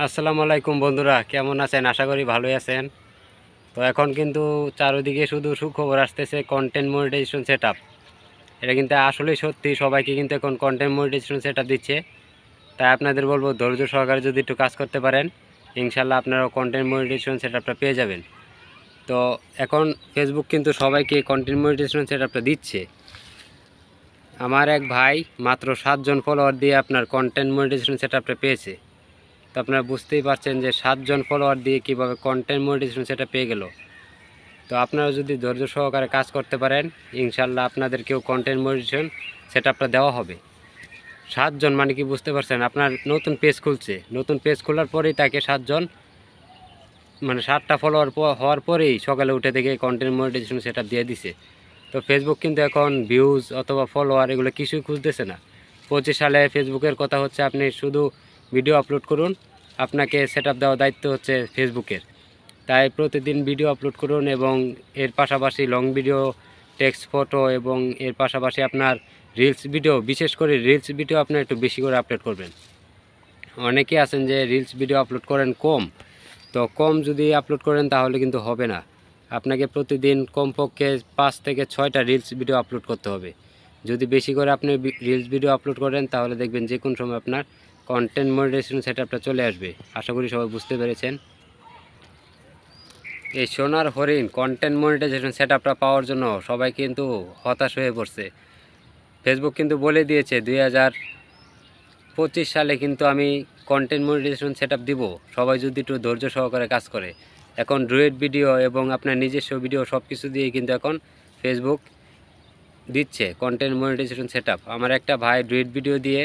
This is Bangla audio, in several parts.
আসসালামু আলাইকুম বন্ধুরা, কেমন আছেন? আশা করি ভালোই আছেন। তো এখন কিন্তু চারিদিকে শুধু সুখবর আসতেছে কন্টেন্ট মনিটাইজেশন সেটআপ। এটা কিন্তু আসলেই সত্যি, সবাইকে কিন্তু এখন কন্টেন্ট মনিটাইজেশন সেটআপ দিচ্ছে। তাই আপনাদের বলবো ধৈর্য সহকারে যদি একটু কাজ করতে পারেন, ইনশাল্লাহ আপনারা কন্টেন্ট মনিটাইজেশন সেটআপটা পেয়ে যাবেন। তো এখন ফেসবুক কিন্তু সবাইকে কন্টেন্ট মনিটাইজেশন সেটআপটা দিচ্ছে। আমার এক ভাই মাত্র 7 জন ফলোয়ার দিয়ে আপনার কন্টেন্ট মনিটাইজেশন সেটআপটা পেয়েছে। তো আপনারা বুঝতেই পারছেন যে 7 জন ফলোয়ার দিয়ে কীভাবে কন্টেন্ট মনিটাইজেশন সেটা পেয়ে গেল। তো আপনারা যদি ধৈর্য সহকারে কাজ করতে পারেন, ইনশাল্লাহ আপনাদেরকেও কন্টেন্ট মনিটাইজেশন সেটআপটা দেওয়া হবে। 7 জন মানে কি বুঝতে পারছেন? আপনার নতুন পেজ খুলছে, নতুন পেজ খোলার পরেই তাকে 7 জন মানে 7টা ফলোয়ার হওয়ার পরেই সকালে উঠে থেকে কন্টেন্ট মনিটাইজেশন সেটআপ দিয়ে দিছে। তো ফেসবুক কিন্তু এখন ভিউজ অথবা ফলোয়ার এগুলো কিছুই খুঁজতেছে না। 25 সালে ফেসবুকের কথা হচ্ছে আপনি শুধু ভিডিও আপলোড করুন, আপনাকে সেটআপ দেওয়ার দায়িত্ব হচ্ছে ফেসবুকের। তাই প্রতিদিন ভিডিও আপলোড করুন এবং এর পাশাপাশি লং ভিডিও, টেক্সট ফটো এবং এর পাশাপাশি আপনার রিলস ভিডিও, বিশেষ করে রিলস ভিডিও আপনার একটু বেশি করে আপলোড করবেন। অনেকেই আছেন যে রিলস ভিডিও আপলোড করেন কম, তো কম যদি আপলোড করেন তাহলে কিন্তু হবে না। আপনাকে প্রতিদিন কমপক্ষে 5 থেকে 6টা রিলস ভিডিও আপলোড করতে হবে। যদি বেশি করে আপনি রিলস ভিডিও আপলোড করেন তাহলে দেখবেন যে কোনো সময় আপনার কন্টেন্ট মনিটাইজেশন সেটআপটা চলে আসবে। আশা করি সবাই বুঝতে পেরেছেন। এই সোনার হরিণ কন্টেন্ট মনিটাইজেশন সেটআপটা পাওয়ার জন্য সবাই কিন্তু হতাশ হয়ে পড়ছে। ফেসবুক কিন্তু বলে দিয়েছে 2025 সালে কিন্তু আমি কন্টেন্ট মনিটাইজেশন সেটআপ দিব, সবাই যদি একটু ধৈর্য সহকারে কাজ করে। এখন ডুয়েট ভিডিও এবং আপনার নিজস্ব ভিডিও সব কিছু দিয়ে কিন্তু এখন ফেসবুক দিচ্ছে কন্টেন্ট মনিটাইজেশন সেটআপ। আমার একটা ভাই ডুয়েট ভিডিও দিয়ে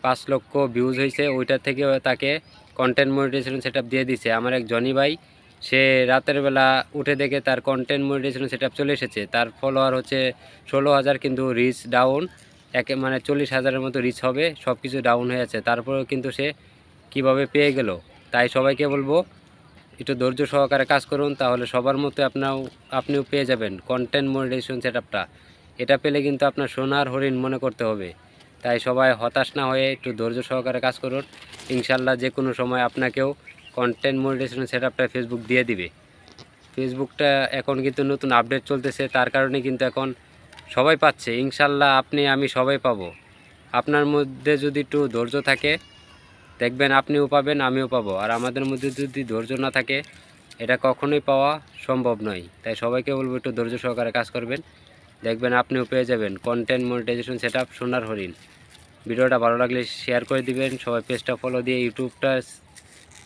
5 লক্ষ ভিউজ হয়েছে, ওইটা থেকেও তাকে কন্টেন্ট মনিটাইজেশন সেটআপ দিয়ে দিছে। আমার এক জনি ভাই, সে রাতের বেলা উঠে দেখে তার কন্টেন্ট মনিটাইজেশন সেটআপ চলে এসেছে। তার ফলোয়ার হচ্ছে 16,000, কিন্তু রিচ ডাউন, মানে 40,000-এর মতো রিচ হবে, সব কিছু ডাউন হয়ে আছে। তারপরেও কিন্তু সে কিভাবে পেয়ে গেল। তাই সবাইকে বলবো একটু ধৈর্য সহকারে কাজ করুন, তাহলে সবার মতো আপনিও পেয়ে যাবেন কন্টেন্ট মনিটাইজেশন সেটআপটা। এটা পেলে কিন্তু আপনার সোনার হরিণ মনে করতে হবে। তাই সবাই হতাশ না হয়ে একটু ধৈর্য সহকারে কাজ করুন, ইনশাল্লাহ যে কোনো সময় আপনাকেও কন্টেন্ট মনিটাইজেশন সেটআপটা ফেসবুক দিয়ে দিবে। ফেসবুকটা এখন কিন্তু নতুন আপডেট চলতেছে, তার কারণে কিন্তু এখন সবাই পাচ্ছে। ইনশাল্লাহ আপনি আমি সবাই পাবো। আপনার মধ্যে যদি একটু ধৈর্য থাকে দেখবেন আপনিও পাবেন, আমিও পাবো। আর আমাদের মধ্যে যদি ধৈর্য না থাকে এটা কখনোই পাওয়া সম্ভব নয়। তাই সবাইকে বলবো একটু ধৈর্য সহকারে কাজ করবেন, দেখবেন আপনিও পেয়ে যাবেন কন্টেন্ট মনিটাইজেশন সেটআপ সোনার হরিণ। ভিডিওটা ভালো লাগলে শেয়ার করে দিবেন, সবাই পেজটা ফলো দিয়ে ইউটিউবটা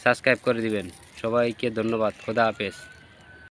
সাবস্ক্রাইব করে দিবেন। সবাইকে ধন্যবাদ। খোদা হাফেজ।